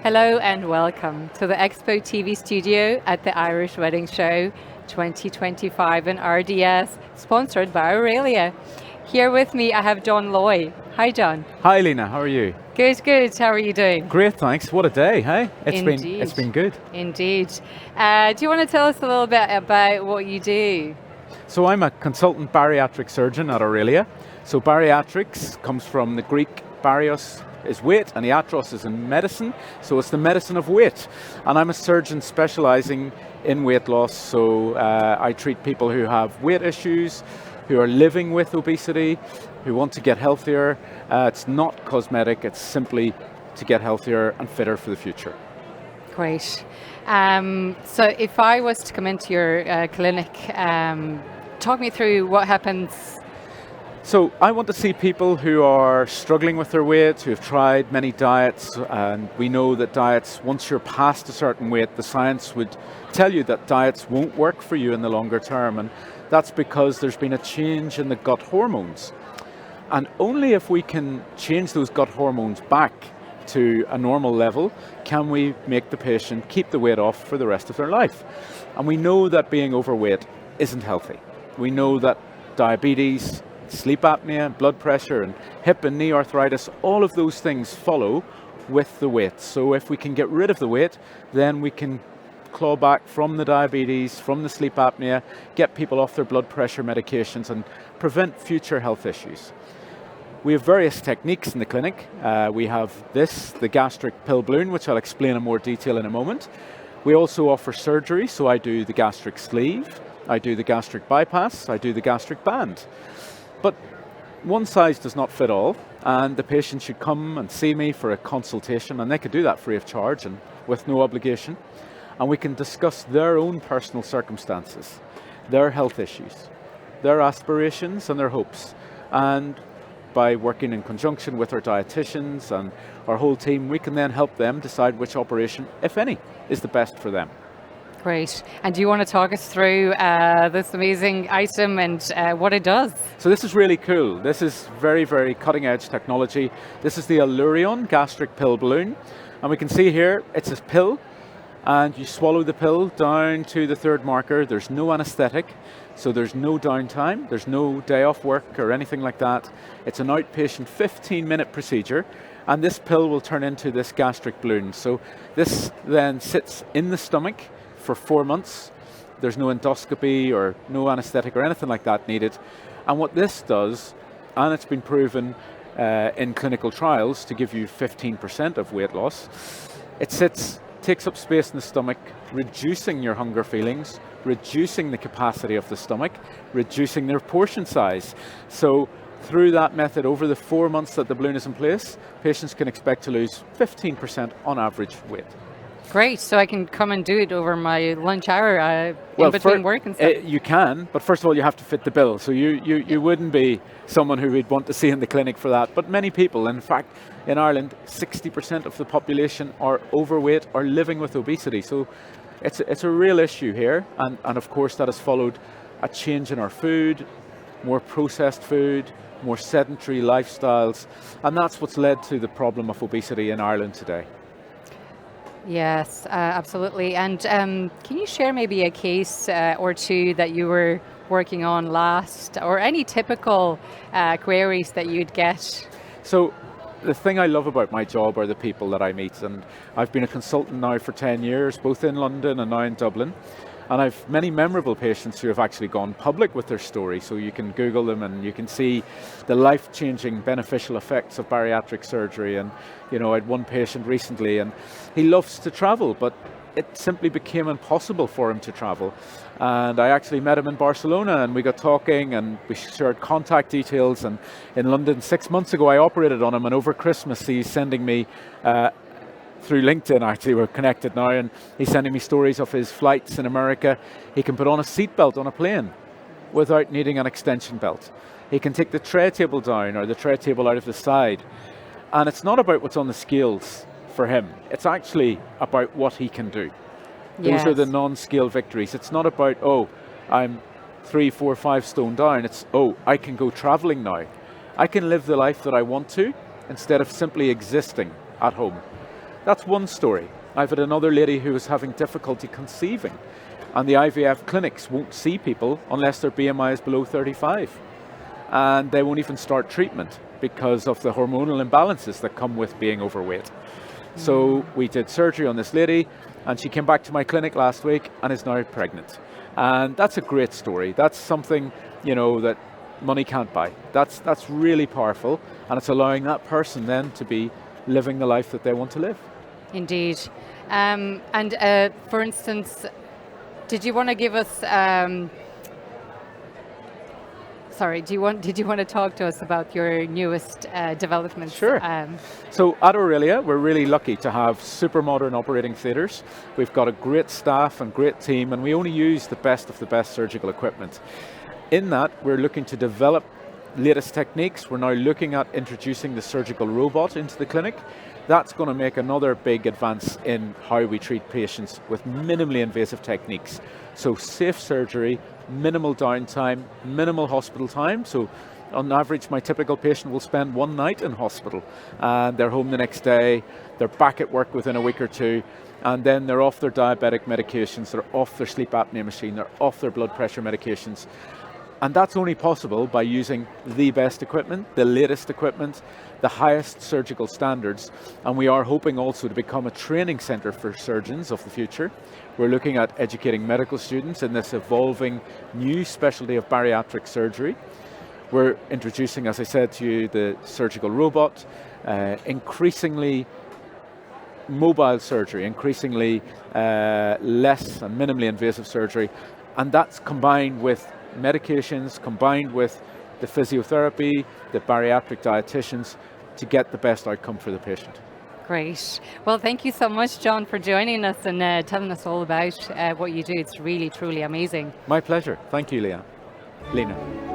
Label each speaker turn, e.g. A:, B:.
A: Hello and welcome to the Expo TV studio at the Irish Wedding Show 2025 in RDS, sponsored by Aurelia. Here with me I have John Loy. Hi John.
B: Hi Lena, how are you?
A: Good, good. How are you doing?
B: Great, thanks. What a day, hey?
A: Indeed.
B: It's been good.
A: Indeed. Do you want to tell us a little bit about what you do?
B: So I'm a consultant bariatric surgeon at Aurelia. So bariatrics comes from the Greek barios is weight and iatros is in medicine, so it's the medicine of weight. And I'm a surgeon specializing in weight loss, so I treat people who have weight issues, who are living with obesity, who want to get healthier. It's not cosmetic, it's simply to get healthier and fitter for the future.
A: Great. So if I was to come into your clinic, talk me through what happens.
B: So I want to see people who are struggling with their weight, who have tried many diets, and we know that diets, once you're past a certain weight, the science would tell you that diets won't work for you in the longer term, and that's because there's been a change in the gut hormones. And only if we can change those gut hormones back to a normal level can we make the patient keep the weight off for the rest of their life. And we know that being overweight isn't healthy. We know that diabetes, sleep apnea, blood pressure, and hip and knee arthritis, all of those things follow with the weight. So if we can get rid of the weight, then we can claw back from the diabetes, from the sleep apnea, get people off their blood pressure medications and prevent future health issues. We have various techniques in the clinic. We have the gastric pill balloon, which I'll explain in more detail in a moment. We also offer surgery, so I do the gastric sleeve, I do the gastric bypass, I do the gastric band. But one size does not fit all, and the patient should come and see me for a consultation, and they could do that free of charge and with no obligation. And we can discuss their own personal circumstances, their health issues, their aspirations and their hopes. And by working in conjunction with our dietitians and our whole team, we can then help them decide which operation, if any, is the best for them.
A: Great. And do you want to talk us through this amazing item and what it does?
B: So this is really cool. This is very, very cutting edge technology. This is the Allurion gastric pill balloon. And we can see here, it's a pill, and you swallow the pill down to the third marker. There's no anesthetic, so there's no downtime. There's no day off work or anything like that. It's an outpatient 15-minute procedure, and this pill will turn into this gastric balloon. So this then sits in the stomach for 4 months. There's no endoscopy or no anesthetic or anything like that needed. And what this does, and it's been proven in clinical trials to give you 15% of weight loss, it takes up space in the stomach, reducing your hunger feelings, reducing the capacity of the stomach, reducing their portion size. So through that method, over the 4 months that the balloon is in place, patients can expect to lose 15% on average weight.
A: Great, so I can come and do it over my lunch hour in between work and stuff?
B: You can, but first of all you have to fit the bill. So you wouldn't be someone who we'd want to see in the clinic for that, but many people, in fact, in Ireland, 60% of the population are overweight or living with obesity. So it's a real issue here, and of course that has followed a change in our food, more processed food, more sedentary lifestyles, and that's what's led to the problem of obesity in Ireland today.
A: Yes, absolutely. And can you share maybe a case or two that you were working on last, or any typical queries that you'd get?
B: So the thing I love about my job are the people that I meet, and I've been a consultant now for 10 years, both in London and now in Dublin. And I've many memorable patients who have actually gone public with their story, so you can Google them and you can see the life-changing beneficial effects of bariatric surgery. And I had one patient recently, and he loves to travel, but it simply became impossible for him to travel. And I actually met him in Barcelona, and we got talking, and we shared contact details. And in London 6 months ago, I operated on him, and over Christmas, he's sending me through LinkedIn, actually, we're connected now, and he's sending me stories of his flights in America. He can put on a seatbelt on a plane without needing an extension belt. He can take the tray table down or the tray table out of the side. And it's not about what's on the scales for him. It's actually about what he can do.
A: Yes.
B: Those are the non-scale victories. It's not about, I'm 3, 4, 5 stone down. It's, I can go traveling now. I can live the life that I want to instead of simply existing at home. That's one story. I've had another lady who was having difficulty conceiving, and the IVF clinics won't see people unless their BMI is below 35. And they won't even start treatment because of the hormonal imbalances that come with being overweight. So we did surgery on this lady, and she came back to my clinic last week and is now pregnant. And that's a great story. That's something, that money can't buy. That's really powerful, and it's allowing that person then to be living the life that they want to live.
A: Indeed. And for instance, did you want to give us? Did you want to talk to us about your newest developments?
B: Sure. So at Aurelia, we're really lucky to have super modern operating theatres. We've got a great staff and great team, and we only use the best of the best surgical equipment. In that, we're looking to develop latest techniques. We're now looking at introducing the surgical robot into the clinic. That's going to make another big advance in how we treat patients with minimally invasive techniques. So safe surgery, minimal downtime, minimal hospital time. So on average, my typical patient will spend one night in hospital, and they're home the next day, they're back at work within a week or two, and then they're off their diabetic medications, they're off their sleep apnea machine, they're off their blood pressure medications. And that's only possible by using the best equipment, the latest equipment, the highest surgical standards, and we are hoping also to become a training centre for surgeons of the future. We're looking at educating medical students in this evolving new specialty of bariatric surgery. We're introducing, as I said to you, the surgical robot, increasingly mobile surgery, increasingly less and minimally invasive surgery, and that's combined with medications, combined with the physiotherapy, the bariatric dietitians, to get the best outcome for the patient.
A: Great. Well, thank you so much, John, for joining us and telling us all about what you do. It's really, truly amazing.
B: My pleasure. Thank you, Lena.